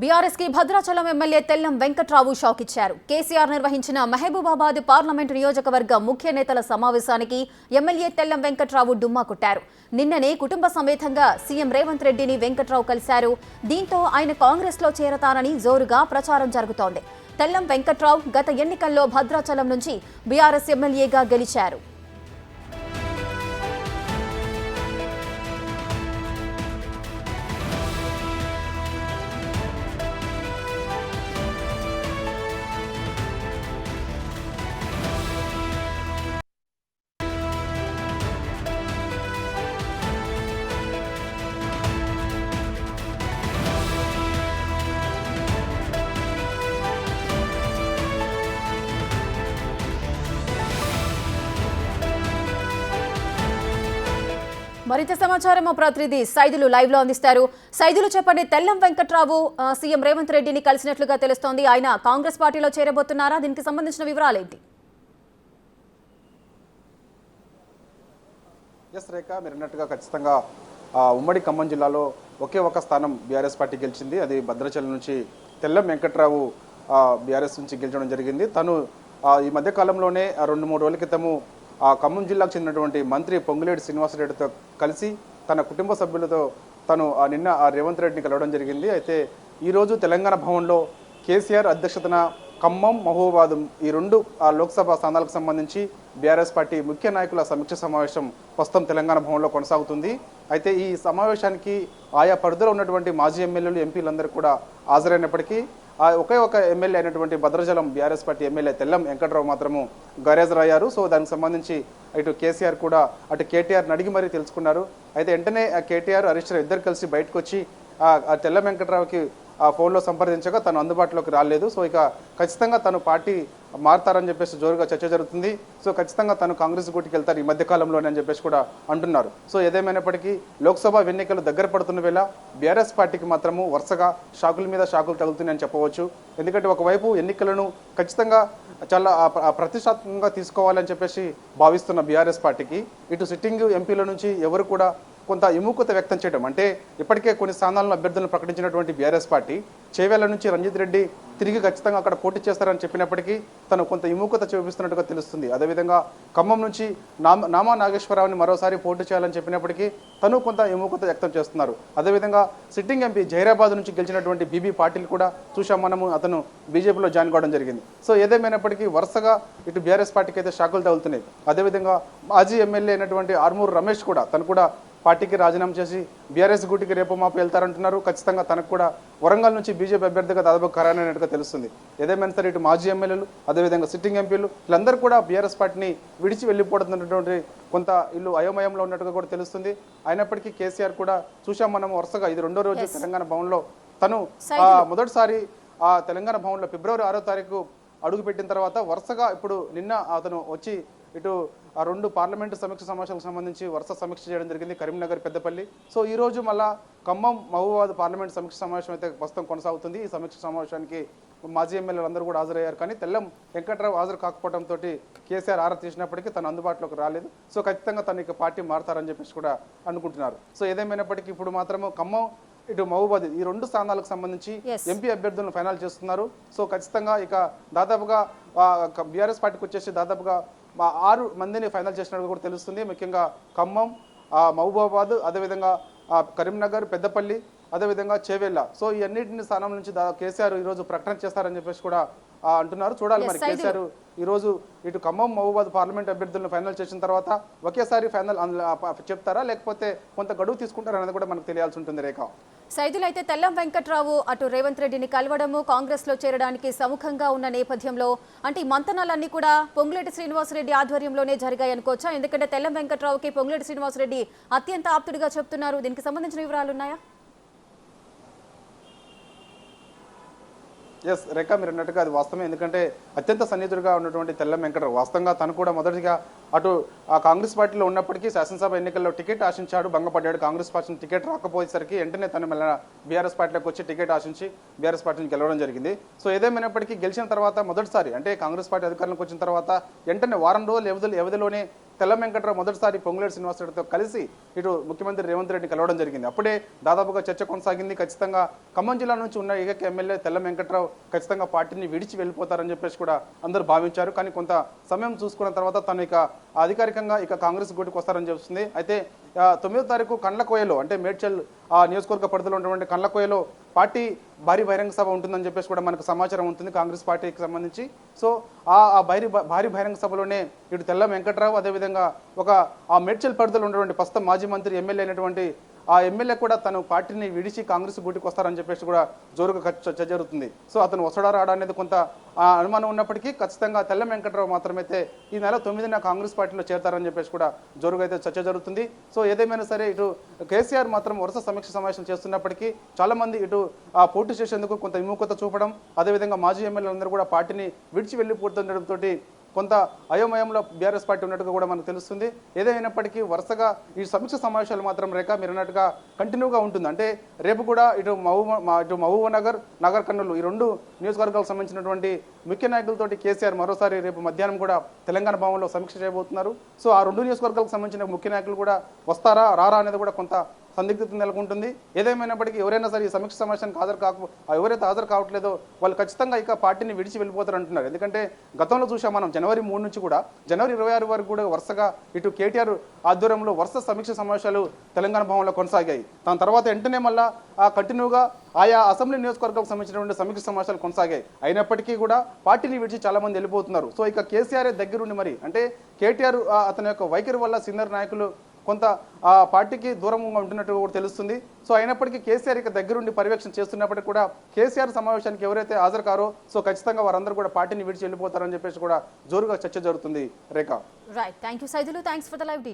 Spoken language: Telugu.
బీఆర్ఎస్ కి భద్రాచలం ఎమ్మెల్యే తెల్లం వెంకట్రావు షాక్ ఇచ్చారు. కేసీఆర్ నిర్వహించిన మహబూబాబాద్ పార్లమెంటు నియోజకవర్గ ముఖ్య నేతల సమావేశానికి ఎమ్మెల్యే తెల్లం వెంకట్రావు డుమ్మా కొట్టారు. నిన్ననే కుటుంబ సమేతంగా సీఎం రేవంత్ రెడ్డిని వెంకట్రావు కలిశారు. దీంతో ఆయన కాంగ్రెస్ లో చేరతారని జోరుగా ప్రచారం జరుగుతోంది. తెల్లం వెంకట్రావు గత ఎన్నికల్లో భద్రాచలం నుంచి బీఆర్ఎస్ ఎమ్మెల్యేగా గెలిచారు. మరింత సమాచారం మా ప్రతినిధి సైదులు లైవ్ లో అందిస్తారు. సైదులు చెప్పండి, తెల్లం వెంకట్రావు సీఎం రేవంత్ రెడ్డిని కలిసినట్లుగా తెలుస్తోంది. ఆయన కాంగ్రెస్ పార్టీలో చేరబోతున్నారా? దీనికి సంబంధించిన వివరాలు ఏంటి? ఎస్ రేఖ, మీరు అన్నట్టుగా ఖచ్చితంగా ఉమ్మడి ఖమ్మం జిల్లాలో ఒకే ఒక స్థానం బీఆర్ఎస్ పార్టీ గెలిచింది. అది భద్రాచలం నుంచి తెల్లం వెంకట్రావు బీఆర్ఎస్ నుంచి గెలిచడం జరిగింది. తను ఈ మధ్య కాలంలోనే 2-3 రోజుల క్రితము ఖమ్మం జిల్లాకు చెందినటువంటి మంత్రి పొంగులేటి శ్రీనివాసరెడ్డితో కలిసి తన కుటుంబ సభ్యులతో తను నిన్న రేవంత్ రెడ్డిని కలవడం జరిగింది. అయితే ఈరోజు తెలంగాణ భవన్లో కేసీఆర్ అధ్యక్షతన ఖమ్మం, మహబూబాబాద్ ఈ 2 లోక్సభ స్థానాలకు సంబంధించి బీఆర్ఎస్ పార్టీ ముఖ్య నాయకుల సమీక్ష సమావేశం ప్రస్తుతం తెలంగాణ భవన్లో కొనసాగుతుంది. అయితే ఈ సమావేశానికి ఆయా పరిధిలో ఉన్నటువంటి మాజీ ఎమ్మెల్యేలు, ఎంపీలందరూ కూడా హాజరైనప్పటికీ ఒకే ఒక ఎమ్మెల్యే అయినటువంటి Bhadrachalam BRS party MLA Tellam Venkatrao మాత్రము గైరాజరయ్యారు. సో దానికి సంబంధించి ఇటు కేసీఆర్ కూడా అటు కేటీఆర్ని అడిగి మరీ తెలుసుకున్నారు. అయితే వెంటనే కేటీఆర్, హరీష్ రావు ఇద్దరు కలిసి బయటకు వచ్చి తెల్లం వెంకట్రావుకి ఫోన్లో సంప్రదించగా తను అందుబాటులోకి రాలేదు. సో ఇక ఖచ్చితంగా తను పార్టీ మారుతారని చెప్పేసి జోరుగా చర్చ జరుగుతుంది. సో ఖచ్చితంగా తను కాంగ్రెస్ గూటికి వెళ్తారు ఈ మధ్యకాలంలోనే అని చెప్పేసి కూడా అంటున్నారు. సో ఏదేమైనప్పటికీ లోక్సభ ఎన్నికలు దగ్గర పడుతున్న వేళ బీఆర్ఎస్ పార్టీకి మాత్రము వరుసగా షాకుల మీద షాకులు తగులుతున్నాయని చెప్పవచ్చు. ఎందుకంటే ఒకవైపు ఎన్నికలను ఖచ్చితంగా చాలా ప్రతిష్టాత్మకంగా తీసుకోవాలని చెప్పేసి భావిస్తున్న బీఆర్ఎస్ పార్టీకి ఇటు సిట్టింగ్ ఎంపీల నుంచి ఎవరు కూడా కొంత విముఖత వ్యక్తం చేయడం, అంటే ఇప్పటికే కొన్ని స్థానాలను అభ్యర్థులను ప్రకటించినటువంటి బీఆర్ఎస్ పార్టీ చేవేళ్ల నుంచి రంజిత్ రెడ్డి తిరిగి ఖచ్చితంగా అక్కడ పోటీ చేస్తారని చెప్పినప్పటికీ తను కొంత విముఖత చూపిస్తున్నట్టుగా తెలుస్తుంది. అదేవిధంగా ఖమ్మం నుంచి నామా నాగేశ్వరరావుని మరోసారి పోటీ చేయాలని చెప్పినప్పటికీ తను కొంత విముఖత వ్యక్తం చేస్తున్నారు. అదేవిధంగా సిట్టింగ్ ఎంపీ జహీరాబాద్ నుంచి గెలిచినటువంటి బీబీ పాటిల్ కూడా చూసాం మనము, అతను బీజేపీలో జాయిన్ కావడం జరిగింది. సో ఏదేమైనప్పటికీ వరుసగా ఇటు బీఆర్ఎస్ పార్టీకి అయితే షాకులు తగులుతున్నాయి. అదేవిధంగా మాజీ ఎమ్మెల్యే అయినటువంటి ఆర్మూరు రమేష్ కూడా తను కూడా పార్టీకి రాజీనామా చేసి బీఆర్ఎస్ గూటికి రేపు మాపు వెళ్తారంటున్నారు. ఖచ్చితంగా తనకు కూడా వరంగల్ నుంచి బీజేపీ అభ్యర్థిగా దాదాపు ఖరారైనట్టుగా తెలుస్తుంది. ఏదేమైనా సరే ఇటు మాజీ ఎమ్మెల్యేలు, అదేవిధంగా సిట్టింగ్ ఎంపీలు వీళ్ళందరూ కూడా బీఆర్ఎస్ పార్టీని విడిచి వెళ్ళిపోతున్నటువంటి కొంత ఇల్లు అయోమయంలో ఉన్నట్టుగా కూడా తెలుస్తుంది. అయినప్పటికీ కేసీఆర్ కూడా చూసాం మనం వరుసగా ఇది 2వ రోజు తెలంగాణ భవన్లో తను మొదటిసారి తెలంగాణ భవన్లో ఫిబ్రవరి 6వ తారీఖు అడుగుపెట్టిన తర్వాత వరుసగా ఇప్పుడు నిన్న అతను వచ్చి ఇటు 2 పార్లమెంటు సమీక్ష సమావేశాలకు సంబంధించి వరుస సమీక్ష చేయడం జరిగింది కరీంనగర్, పెద్దపల్లి. సో ఈ రోజు మళ్ళా ఖమ్మం, మహబూబాబాద్ పార్లమెంటు సమీక్ష సమావేశం అయితే ప్రస్తుతం కొనసాగుతుంది. ఈ సమీక్ష సమావేశానికి మాజీ ఎమ్మెల్యేలు అందరూ కూడా హాజరయ్యారు. కానీ తెల్లం వెంకట్రావు హాజరు కాకపోవడంతో కేసీఆర్ ఆరా తీసినప్పటికీ తను అందుబాటులోకి రాలేదు. సో ఖచ్చితంగా తను ఇక పార్టీ మారుతారని చెప్పేసి కూడా అనుకుంటున్నారు. సో ఏదేమైనప్పటికీ ఇప్పుడు మాత్రము ఖమ్మం, ఇటు మహబూబాబాద్ ఈ 2 స్థానాలకు సంబంధించి ఎంపీ అభ్యర్థులను ఫైనల్ చేస్తున్నారు. సో ఖచ్చితంగా ఇక దాదాపుగా బీఆర్ఎస్ పార్టీకి వచ్చేసి దాదాపుగా 6 మందిని ఫైనల్ చేసినట్టు కూడా తెలుస్తుంది. ముఖ్యంగా ఖమ్మం, మహబూబాబాద్, అదేవిధంగా కరీంనగర్, పెద్దపల్లి, అదేవిధంగా చేవేళ్ళ. సో ఈ అన్నింటిని స్థానం నుంచి కేసీఆర్ ఈరోజు ప్రకటన చేస్తారని చెప్పేసి కూడా అంటున్నారు. చూడాలి మరి కేసీఆర్ ఈరోజు ఇటు ఖమ్మం, మహబూబాబాద్ పార్లమెంట్ అభ్యర్థులను ఫైనల్ చేసిన తర్వాత ఒకేసారి ఫైనల్ చెప్తారా, లేకపోతే కొంత గడువు తీసుకుంటారా అనేది కూడా మనకు తెలియాల్సి ఉంటుంది. రేఖ, సైదులు అయితే తెల్లం వెంకట్రావు అటు రేవంత్ రెడ్డిని కలవడము, కాంగ్రెస్ లో చేరడానికి సముఖంగా ఉన్న నేపథ్యంలో అంటే ఈ మంతనాలన్నీ కూడా పొంగులేటి శ్రీనివాసరెడ్డి ఆధ్వర్యంలోనే జరిగాయి అనుకోవచ్చా? ఎందుకంటే తెల్లం వెంకట్రావుకి పొంగులేటి శ్రీనివాసరెడ్డి అత్యంత ఆప్తుడిగా చెప్తున్నారు. దీనికి సంబంధించిన వివరాలు ఉన్నాయా? ఎస్ రేఖ, మీరు అన్నట్టుగా అది వాస్తవమే. ఎందుకంటే అత్యంత సన్నిహితుడిగా ఉన్నటువంటి తెల్లం వెంకట్రావు వాస్తవంగా తను కూడా మొదటిగా అటు ఆ కాంగ్రెస్ పార్టీలో ఉన్నప్పటికీ శాసనసభ ఎన్నికల్లో టికెట్ ఆశించాడు, భంగపడ్డాడు. కాంగ్రెస్ పార్టీ టికెట్ రాకపోయేసరికి వెంటనే తను మళ్ళీ బీఆర్ఎస్ పార్టీలోకి వచ్చి టికెట్ ఆశించి బీఆర్ఎస్ పార్టీని గెలవడం జరిగింది. సో ఏదేమైనప్పటికీ గెలిచిన తర్వాత మొదటిసారి అంటే కాంగ్రెస్ పార్టీ అధికారంలోకి వచ్చిన తర్వాత వెంటనే వారం రోజుల వ్యవధిలోనే తెల్లం వెంకట్రావు మొదటిసారి పొంగులేటి శ్రీనివాసరెడ్డితో కలిసి ఇటు ముఖ్యమంత్రి రేవంత్ రెడ్డిని కలవడం జరిగింది. అప్పుడే దాదాపుగా చర్చ కొనసాగింది. ఖచ్చితంగా ఖమ్మం జిల్లా నుంచి ఉన్న ఏకైక ఎమ్మెల్యే తెల్లం వెంకట్రావు ఖచ్చితంగా పార్టీని విడిచి వెళ్ళిపోతారని చెప్పేసి కూడా అందరూ భావించారు. కానీ కొంత సమయం చూసుకున్న తర్వాత తను ఇక అధికారికంగా ఇక కాంగ్రెస్ గూటికి వస్తారని చెప్తుంది. అయితే 9వ తారీఖు కండ్లకోయలో అంటే మేడ్చల్ నియోజకవర్గ పరిధిలో ఉన్నటువంటి కండ్లకోయలో పార్టీ భారీ బహిరంగ సభ ఉంటుందని చెప్పేసి కూడా మనకు సమాచారం ఉంటుంది కాంగ్రెస్ పార్టీకి సంబంధించి. సో ఆ భారీ బహిరంగ సభలోనే ఇటు తెల్లం వెంకట్రావు అదేవిధంగా ఆ మేడ్చల్ పరిధిలో ఉన్నటువంటి ప్రస్తుతం మాజీ మంత్రి ఎమ్మెల్యే అయినటువంటి ఆ ఎమ్మెల్యే కూడా తను పార్టీని విడిచి కాంగ్రెస్ గూటికి వస్తారని చెప్పేసి కూడా జోరుగా చర్చ జరుగుతుంది. సో అతను వస్తాడా రాడా అనేది కొంత అనుమానం ఉన్నప్పటికీ ఖచ్చితంగా తెల్లం వెంకట్రావు మాత్రమైతే ఈ నెల 9న కాంగ్రెస్ పార్టీలో చేరతారని చెప్పేసి కూడా జోరుగా అయితే చర్చ జరుగుతుంది. సో ఏదేమైనా సరే ఇటు కేసీఆర్ మాత్రం వరుస సమీక్ష సమావేశం చేస్తున్నప్పటికీ చాలా మంది ఇటు పోటీ చేసేందుకు కొంత విముఖత చూపడం, అదేవిధంగా మాజీ ఎమ్మెల్యేలందరూ కూడా పార్టీని విడిచి వెళ్ళిపోతుండటంతో కొంత అయోమయంలో బీఆర్ఎస్ పార్టీ ఉన్నట్టుగా కూడా మనకు తెలుస్తుంది. ఏదైనప్పటికీ వరుసగా ఈ సమీక్ష సమావేశాలు మాత్రం రేఖ మీరు అన్నట్టుగా కంటిన్యూగా ఉంటుంది. అంటే రేపు కూడా ఇటు మహబూబ్ నగర్ కర్నూలు ఈ 2 నియోజకవర్గాలకు సంబంధించినటువంటి ముఖ్య నాయకులతోటి కేసీఆర్ మరోసారి రేపు మధ్యాహ్నం కూడా తెలంగాణ భవన్లో సమీక్ష చేయబోతున్నారు. సో ఆ 2 నియోజకవర్గాలకు సంబంధించిన ముఖ్య నాయకులు కూడా వస్తారా రారా అనేది కూడా కొంత సందిగ్ధత నెలకొంటుంది. ఏదేమైనప్పటికీ ఎవరైనా సరే ఈ సమీక్ష సమావేశానికి ఎవరైతే హాజరు కావట్లేదో వాళ్ళు ఖచ్చితంగా ఇక పార్టీని విడిచి వెళ్ళిపోతారు అంటున్నారు. ఎందుకంటే గతంలో చూసాం మనం జనవరి 3 నుంచి కూడా జనవరి 26 వరకు కూడా వరుసగా ఇటు కేటీఆర్ ఆధ్వర్యంలో వరుస సమీక్ష సమావేశాలు తెలంగాణ భవన్లో కొనసాగాయి. దాని తర్వాత వెంటనే మళ్ళా కంటిన్యూగా ఆయా అసెంబ్లీ నియోజకవర్గాలకు సంబంధించినటువంటి సమీక్ష సమావేశాలు కొనసాగాయి. అయినప్పటికీ కూడా పార్టీని విడిచి చాలా మంది వెళ్ళిపోతున్నారు. సో ఇక కేసీఆర్ దగ్గరుండి మరి అంటే కేటీఆర్ అతని యొక్క వైఖరి వల్ల సీనియర్ నాయకులు కొంత ఆ పార్టీకి దూరంగా ఉంటున్నట్టు కూడా తెలుస్తుంది. సో అయినప్పటికీ కేసీఆర్ ఇక దగ్గరుండి పర్యవేక్షణ చేస్తున్నప్పటికీ కూడా కేసీఆర్ సమావేశానికి ఎవరైతే హాజరు కారో సో ఖచ్చితంగా వారందరూ కూడా పార్టీని విడిచి వెళ్ళిపోతారని చెప్పేసి కూడా జోరుగా చర్చ జరుగుతుంది. Rekha. Right, thank you Saidulu, thanks for the live.